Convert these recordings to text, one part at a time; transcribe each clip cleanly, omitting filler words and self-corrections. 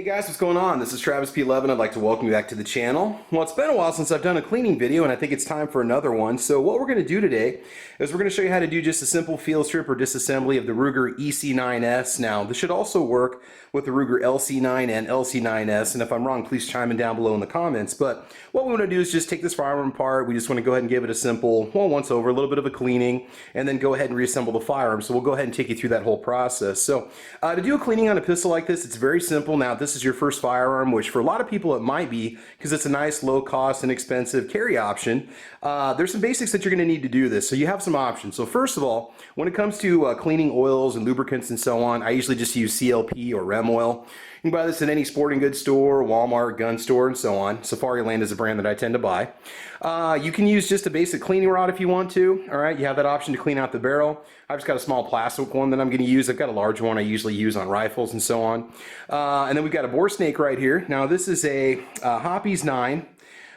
Guys, what's going on? This is Travis P11. I'd like to welcome you back to the channel. Well, it's been a while since I've done a cleaning video, and I think it's time for another one. So what we're going to do today is we're going to show you how to do just a simple field strip or disassembly of the Ruger EC9S. Now, this should also work with the Ruger LC9 and LC9S, and if I'm wrong, please chime in down below in the comments. But what we want to do is just take this firearm apart. We just want to go ahead and give it a simple, once over, a little bit of a cleaning, and then go ahead and reassemble the firearm. So we'll go ahead and take you through that whole process. So to do a cleaning on a pistol like this, it's very simple. Now, this is your first firearm, which for a lot of people it might be because it's a nice, low cost, inexpensive carry option. There's some basics that you're going to need to do this. So you have some options. So first of all, when it comes to cleaning oils and lubricants and so on, I usually just use CLP or REM oil. You can buy this in any sporting goods store, Walmart, gun store, and so on. Safariland is a brand that I tend to buy. You can use just a basic cleaning rod if you want to. All right, you have that option to clean out the barrel. I've just got a small plastic one that I'm going to use. I've got a large one I usually use on rifles and so on. And then we've got a bore snake right here. Now this is a Hoppe's 9.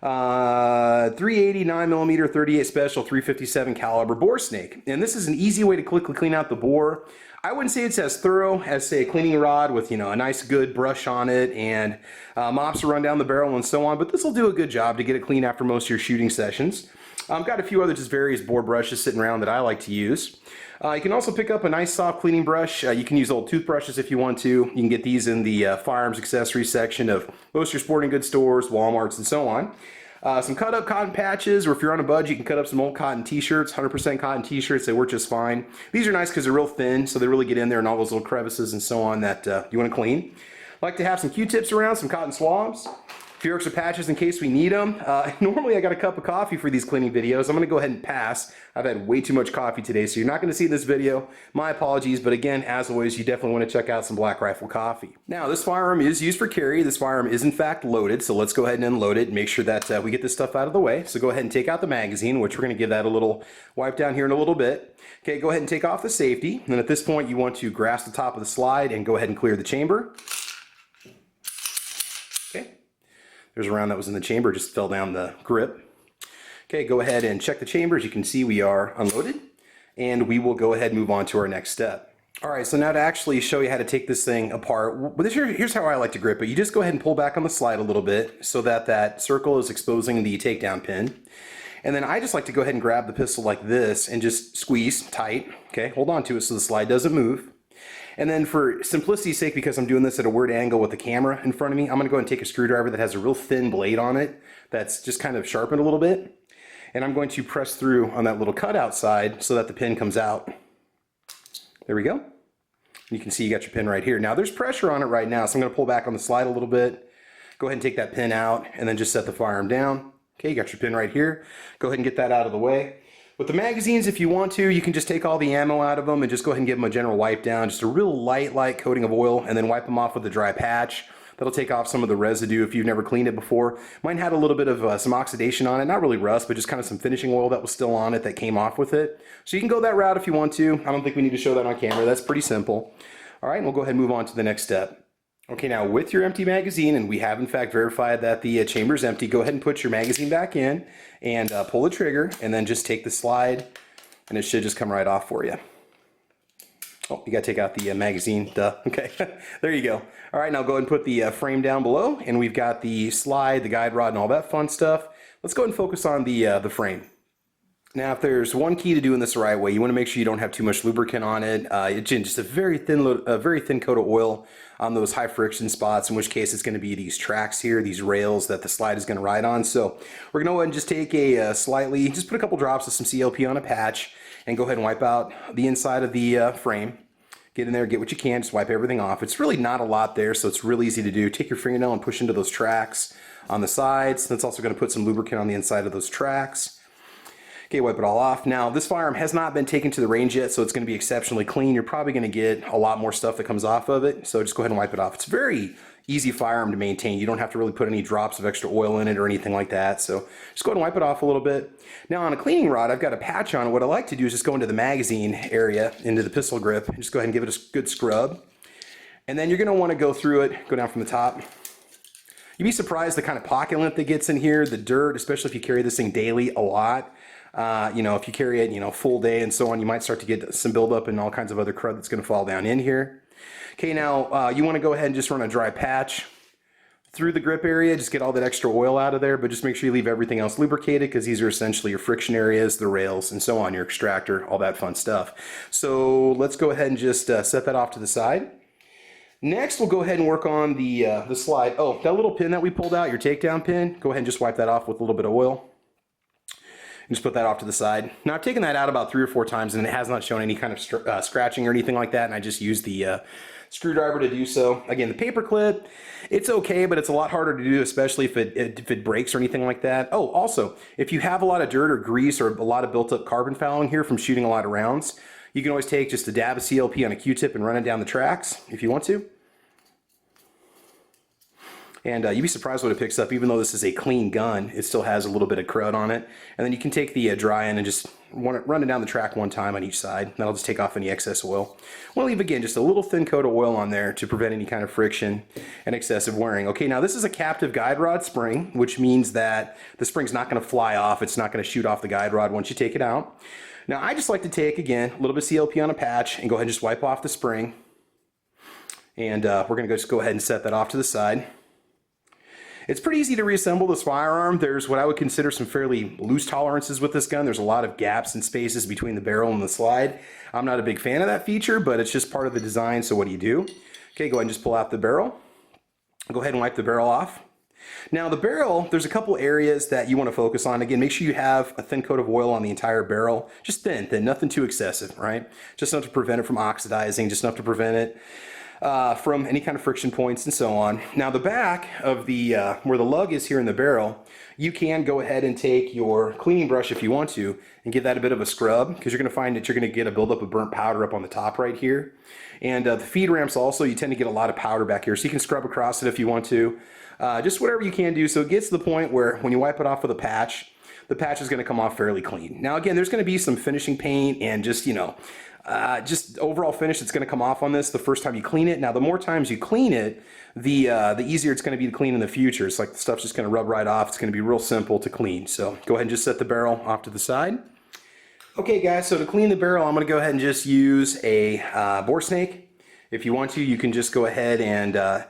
380 9mm 38 special 357 caliber bore snake, and this is an easy way to quickly clean out the bore. I wouldn't say it's as thorough as, say, a cleaning rod with, a nice good brush on it and mops to run down the barrel and so on, but this will do a good job to get it clean after most of your shooting sessions. I've got a few other just various bore brushes sitting around that I like to use. You can also pick up a nice soft cleaning brush. You can use old toothbrushes if you want to. You can get these in the firearms accessories section of most of your sporting goods stores, Walmarts, and so on. Some cut up cotton patches, or if you're on a budget, you can cut up some old cotton t-shirts, 100% cotton t-shirts. They work just fine. These are nice because they're real thin, so they really get in there in all those little crevices and so on that you want to clean. I like to have some Q-tips around, some cotton swabs, a few extra patches in case we need them. Normally I got a cup of coffee for these cleaning videos. I'm going to go ahead and pass. I've had way too much coffee today, so you're not going to see this video. My apologies, but again, as always, you definitely want to check out some Black Rifle coffee. Now, this firearm is used for carry. This firearm is in fact loaded, so let's go ahead and unload it and make sure that we get this stuff out of the way. So go ahead and take out the magazine, which we're going to give that a little wipe down here in a little bit. Okay, go ahead and take off the safety. And then at this point, you want to grasp the top of the slide and go ahead and clear the chamber. Okay, there's a round that was in the chamber, just fell down the grip. Okay, go ahead and check the chamber. As you can see, we are unloaded, and we will go ahead and move on to our next step. All right, so now to actually show you how to take this thing apart, here's how I like to grip it. You just go ahead and pull back on the slide a little bit so that that circle is exposing the takedown pin. And then I just like to go ahead and grab the pistol like this and just squeeze tight. Okay, hold on to it so the slide doesn't move. And then for simplicity's sake, because I'm doing this at a weird angle with the camera in front of me, I'm going to go ahead and take a screwdriver that has a real thin blade on it that's just kind of sharpened a little bit. And I'm going to press through on that little cutout side so that the pin comes out. There we go. You can see you got your pin right here. Now there's pressure on it right now, so I'm going to pull back on the slide a little bit. Go ahead and take that pin out and then just set the firearm down. Okay, you got your pin right here. Go ahead and get that out of the way. With the magazines, if you want to, you can just take all the ammo out of them and just go ahead and give them a general wipe down, just a real light coating of oil, and then wipe them off with a dry patch. That'll take off some of the residue if you've never cleaned it before. Mine had a little bit of some oxidation on it, not really rust, but just kind of some finishing oil that was still on it that came off with it. So you can go that route if you want to. I don't think we need to show that on camera. That's pretty simple. All right, and we'll go ahead and move on to the next step. Okay, now with your empty magazine, and we have in fact verified that the chamber is empty, go ahead and put your magazine back in and pull the trigger, and then just take the slide, and it should just come right off for you. Oh, you gotta take out the magazine, duh. Okay, there you go. All right, now go ahead and put the frame down below, and we've got the slide, the guide rod, and all that fun stuff. Let's go ahead and focus on the frame. Now, if there's one key to doing this the right way, you want to make sure you don't have too much lubricant on it. Just a very thin coat of oil on those high friction spots, in which case it's going to be these tracks here, these rails that the slide is going to ride on. So we're going to go ahead and just take just put a couple drops of some CLP on a patch and go ahead and wipe out the inside of the frame. Get in there, get what you can, just wipe everything off. It's really not a lot there, so it's real easy to do. Take your fingernail and push into those tracks on the sides. That's also going to put some lubricant on the inside of those tracks. Okay, wipe it all off. Now, this firearm has not been taken to the range yet, so it's going to be exceptionally clean. You're probably going to get a lot more stuff that comes off of it, so just go ahead and wipe it off. It's a very easy firearm to maintain. You don't have to really put any drops of extra oil in it or anything like that, so just go ahead and wipe it off a little bit. Now, on a cleaning rod, I've got a patch on it. What I like to do is just go into the magazine area, into the pistol grip, and just go ahead and give it a good scrub. And then you're going to want to go through it, go down from the top. You'd be surprised the kind of pocket lint that gets in here, the dirt, especially if you carry this thing daily a lot. If you carry it, full day and so on, you might start to get some buildup and all kinds of other crud that's going to fall down in here. Okay, now you want to go ahead and just run a dry patch through the grip area, just get all that extra oil out of there, but just make sure you leave everything else lubricated because these are essentially your friction areas, the rails, and so on, your extractor, all that fun stuff. So let's go ahead and just set that off to the side. Next, we'll go ahead and work on the slide. Oh, that little pin that we pulled out, your takedown pin, go ahead and just wipe that off with a little bit of oil. And just put that off to the side. Now I've taken that out about 3 or 4 times and it has not shown any kind of scratching or anything like that, and I just used the screwdriver to do so. Again, the paper clip, it's okay, but it's a lot harder to do, especially if it breaks or anything like that. Oh, also, if you have a lot of dirt or grease or a lot of built up carbon fouling here from shooting a lot of rounds, you can always take just a dab of CLP on a Q-tip and run it down the tracks if you want to. And you'd be surprised what it picks up. Even though this is a clean gun, it still has a little bit of crud on it. And then you can take the dry end and just run it down the track one time on each side. That'll just take off any excess oil. We'll leave, again, just a little thin coat of oil on there to prevent any kind of friction and excessive wearing. Okay, now this is a captive guide rod spring, which means that the spring's not going to fly off. It's not going to shoot off the guide rod once you take it out. Now I just like to take, again, a little bit of CLP on a patch and go ahead and just wipe off the spring. And we're going to just go ahead and set that off to the side. It's pretty easy to reassemble this firearm. There's what I would consider some fairly loose tolerances with this gun. There's a lot of gaps and spaces between the barrel and the slide. I'm not a big fan of that feature, but it's just part of the design, so what do you do? Okay, go ahead and just pull out the barrel. Go ahead and wipe the barrel off. Now the barrel, there's a couple areas that you want to focus on. Again, make sure you have a thin coat of oil on the entire barrel. Just thin, nothing too excessive, right? Just enough to prevent it from oxidizing, just enough to prevent it from any kind of friction points and so on. Now the back of the where the lug is here in the barrel, you can go ahead and take your cleaning brush if you want to and give that a bit of a scrub, because you're going to find that you're going to get a buildup of burnt powder up on the top right here. And the feed ramps also, you tend to get a lot of powder back here, so you can scrub across it if you want to. Just whatever you can do, so it gets to the point where when you wipe it off with a patch, the patch is going to come off fairly clean. Now again, there's going to be some finishing paint and just, you know, just overall finish that's going to come off on this the first time you clean it. Now the more times you clean it, the easier it's going to be to clean in the future. It's like the stuff's just going to rub right off. It's going to be real simple to clean. So go ahead and just set the barrel off to the side. Okay guys, so to clean the barrel, I'm going to go ahead and just use a bore snake. If you want to, you can just go ahead and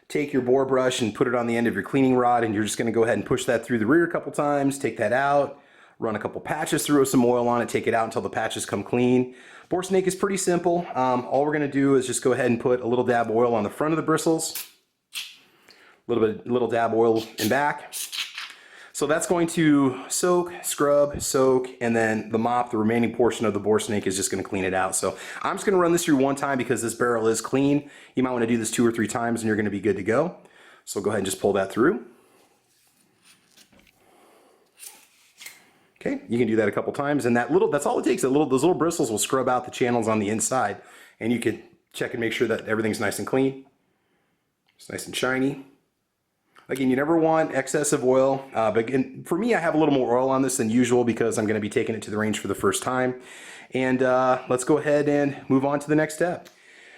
take your bore brush and put it on the end of your cleaning rod, and you're just going to go ahead and push that through the rear a couple times, take that out, run a couple patches through with some oil on it, take it out until the patches come clean. Bore snake is pretty simple. All we're going to do is just go ahead and put a little dab of oil on the front of the bristles, little dab oil in back. So that's going to soak, scrub, soak, and then the mop, the remaining portion of the bore snake, is just going to clean it out. So I'm just going to run this through one time because this barrel is clean. You might want to do this 2 or 3 times and you're going to be good to go. So go ahead and just pull that through. Okay, you can do that a couple times, and that's all it takes. Those little bristles will scrub out the channels on the inside, and you can check and make sure that everything's nice and clean. It's nice and shiny. Again, you never want excessive oil, but again, for me, I have a little more oil on this than usual because I'm going to be taking it to the range for the first time. And let's go ahead and move on to the next step.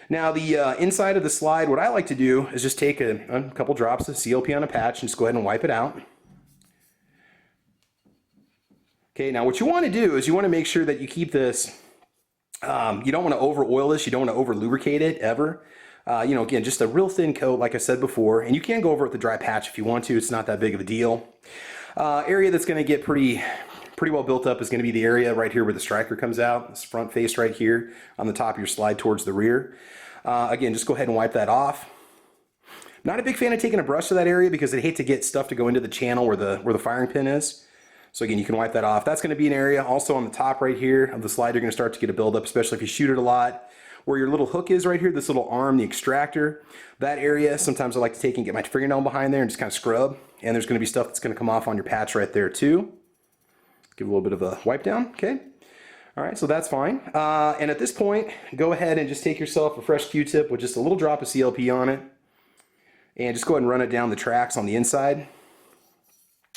Now, the inside of the slide, what I like to do is just take a couple drops of CLP on a patch and just go ahead and wipe it out. Okay, now what you want to do is you want to make sure that you keep this, you don't want to over oil this, you don't want to over lubricate it ever. You know, again, just a real thin coat, like I said before, and you can go over it with the dry patch if you want to. It's not that big of a deal. Area that's going to get pretty well built up is going to be the area right here where the striker comes out, this front face right here on the top of your slide towards the rear. Again, just go ahead and wipe that off. Not a big fan of taking a brush to that area because I hate to get stuff to go into the channel where the firing pin is. So again, you can wipe that off. That's going to be an area also on the top right here of the slide. You're going to start to get a buildup, especially if you shoot it a lot. Where your little hook is right here, this little arm, the extractor, that area, sometimes I like to take and get my fingernail behind there and just kind of scrub. And there's going to be stuff that's going to come off on your patch right there too. Give a little bit of a wipe down, okay? All right, so that's fine. And at this point, go ahead and just take yourself a fresh Q-tip with just a little drop of CLP on it. And just go ahead and run it down the tracks on the inside.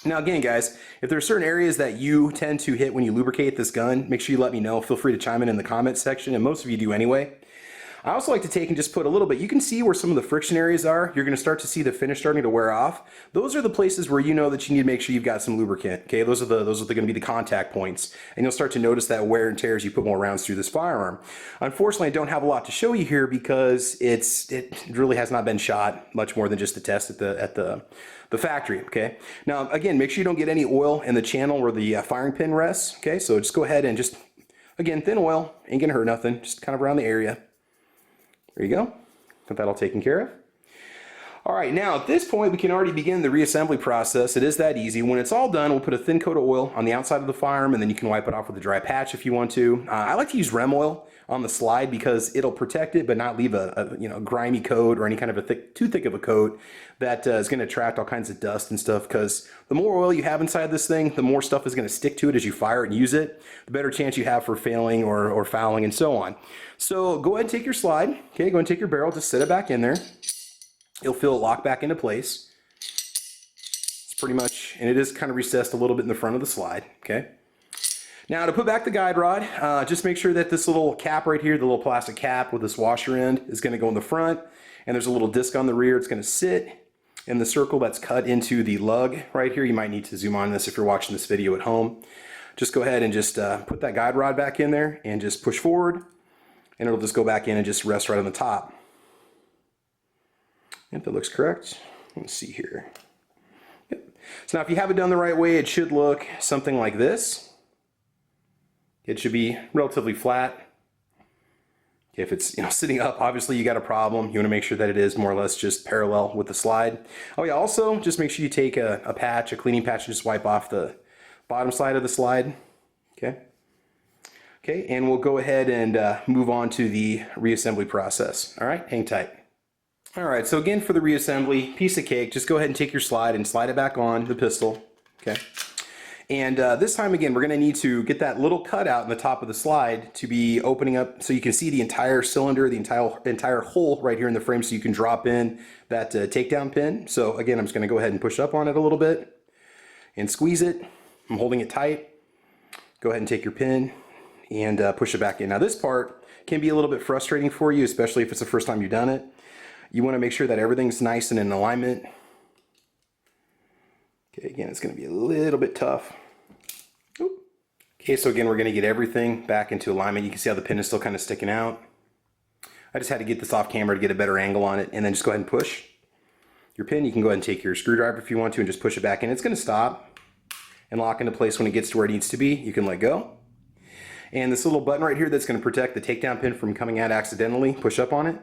Now again, guys, if there are certain areas that you tend to hit when you lubricate this gun, make sure you let me know. Feel free to chime in the comments section, and most of you do anyway. I also like to take and just put a little bit. You can see where some of the friction areas are. You're going to start to see the finish starting to wear off. Those are the places where you know that you need to make sure you've got some lubricant. Okay, those are going to be the contact points, and you'll start to notice that wear and tear as you put more rounds through this firearm. Unfortunately, I don't have a lot to show you here because it really has not been shot much more than just a test at the factory. Okay, now again, make sure you don't get any oil in the channel where the firing pin rests. Okay, so just go ahead and just, again, thin oil, ain't gonna hurt nothing, just kind of around the area. There you go, got that all taken care of. All right, now at this point we can already begin the reassembly process. It is that easy. When it's all done, we'll put a thin coat of oil on the outside of the firearm, and then you can wipe it off with a dry patch if you want to. I like to use Rem oil on the slide because it'll protect it but not leave a grimy coat or any kind of too thick of a coat that is going to attract all kinds of dust and stuff, because the more oil you have inside this thing, the more stuff is going to stick to it as you fire it and use it, the better chance you have for failing or fouling and so on. So go ahead and take your slide, okay, go ahead and take your barrel, just set it back in there. You'll feel it lock back into place. It's pretty much, and it is kind of recessed a little bit in the front of the slide, okay? Now to put back the guide rod, just make sure that this little cap right here, the little plastic cap with this washer end, is going to go in the front, and there's a little disc on the rear. It's going to sit in the circle that's cut into the lug right here. You might need to zoom on this if you're watching this video at home. Just go ahead and just put that guide rod back in there and just push forward, and it'll just go back in and just rest right on the top. If that looks correct, let's see here. Yep. So now if you have it done the right way, it should look something like this. It should be relatively flat. If it's sitting up, obviously you got a problem. You want to make sure that it is more or less just parallel with the slide. Oh yeah, also just make sure you take a patch, a cleaning patch, and just wipe off the bottom side of the slide. Okay. Okay, and we'll go ahead and move on to the reassembly process. All right, hang tight. All right, so again for the reassembly, piece of cake, just go ahead and take your slide and slide it back on the pistol. Okay. And this time again, we're going to need to get that little cutout in the top of the slide to be opening up so you can see the entire cylinder, the entire hole right here in the frame, so you can drop in that takedown pin. So again, I'm just going to go ahead and push up on it a little bit and squeeze it. I'm holding it tight. Go ahead and take your pin and push it back in. Now this part can be a little bit frustrating for you, especially if it's the first time you've done it. You want to make sure that everything's nice and in alignment. Okay, again, it's going to be a little bit tough. Oop. Okay, so again, we're going to get everything back into alignment. You can see how the pin is still kind of sticking out. I just had to get this off camera to get a better angle on it, and then just go ahead and push your pin. You can go ahead and take your screwdriver if you want to and just push it back in. It's going to stop and lock into place when it gets to where it needs to be. You can let go. And this little button right here that's going to protect the takedown pin from coming out accidentally, push up on it.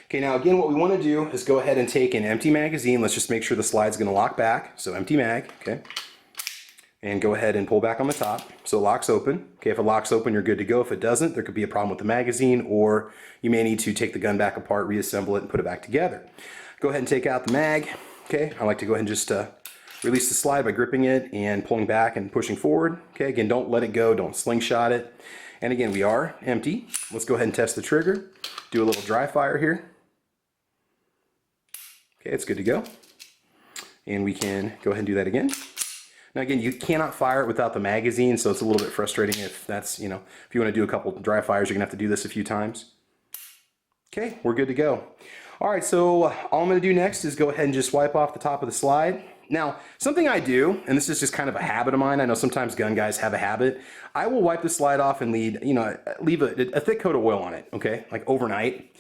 Okay, now again, what we want to do is go ahead and take an empty magazine. Let's just make sure the slide's going to lock back. So empty mag, okay. And go ahead and pull back on the top so it locks open. Okay, if it locks open, you're good to go. If it doesn't, there could be a problem with the magazine, or you may need to take the gun back apart, reassemble it, and put it back together. Go ahead and take out the mag. Okay, I like to go ahead and just release the slide by gripping it and pulling back and pushing forward. Okay, again, don't let it go, don't slingshot it. And again, we are empty. Let's go ahead and test the trigger. Do a little dry fire here. Okay, it's good to go. And we can go ahead and do that again. Now again, you cannot fire it without the magazine, so it's a little bit frustrating if that's, if you want to do a couple dry fires, you're gonna have to do this a few times. Okay, we're good to go. All right, so all I'm gonna do next is go ahead and just wipe off the top of the slide. Now, something I do, and this is just kind of a habit of mine, I know sometimes gun guys have a habit, I will wipe the slide off and leave a thick coat of oil on it, okay, like overnight.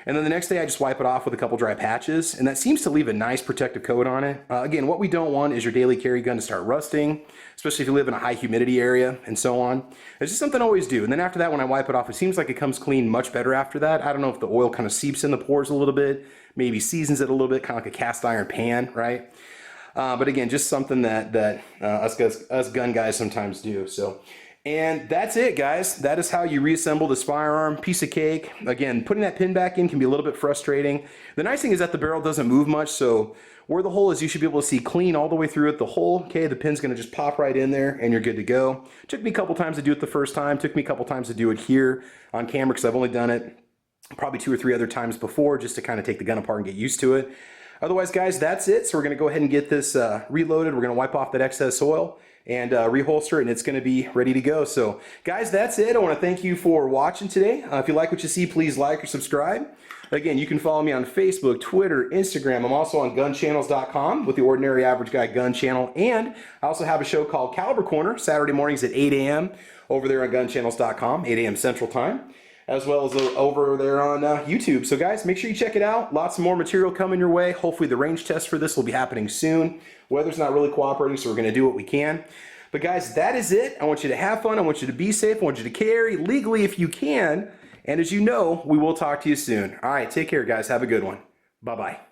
And then the next day I just wipe it off with a couple dry patches, and that seems to leave a nice protective coat on it. Again, what we don't want is your daily carry gun to start rusting, especially if you live in a high humidity area and so on. It's just something I always do. And then after that, when I wipe it off, it seems like it comes clean much better after that. I don't know if the oil kind of seeps in the pores a little bit, maybe seasons it a little bit, kind of like a cast iron pan, right? But again, just something that us gun guys sometimes do. So. And that's it, guys. That is how you reassemble this firearm. Piece of cake. Again, putting that pin back in can be a little bit frustrating. The nice thing is that the barrel doesn't move much, so where the hole is, you should be able to see clean all the way through it. The hole, okay, the pin's gonna just pop right in there and you're good to go. Took me a couple times to do it the first time. Took me a couple times to do it here on camera because I've only done it probably 2 or 3 other times before just to kind of take the gun apart and get used to it. Otherwise, guys, that's it. So we're gonna go ahead and get this reloaded. We're gonna wipe off that excess oil and reholster it, and it's going to be ready to go. So guys, that's it. I want to thank you for watching today. If you like what you see, please like or subscribe. Again, you can follow me on Facebook, Twitter, Instagram. I'm also on gunchannels.com with the Ordinary Average Guy Gun Channel, and I also have a show called Caliber Corner Saturday mornings at 8 a.m. over there on gunchannels.com, 8 a.m. Central Time, as well as over there on YouTube. So guys, make sure you check it out. Lots more material coming your way. Hopefully the range test for this will be happening soon. Weather's not really cooperating, so we're going to do what we can. But guys, that is it. I want you to have fun. I want you to be safe. I want you to carry legally if you can. And as you know, we will talk to you soon. All right, take care, guys. Have a good one. Bye-bye.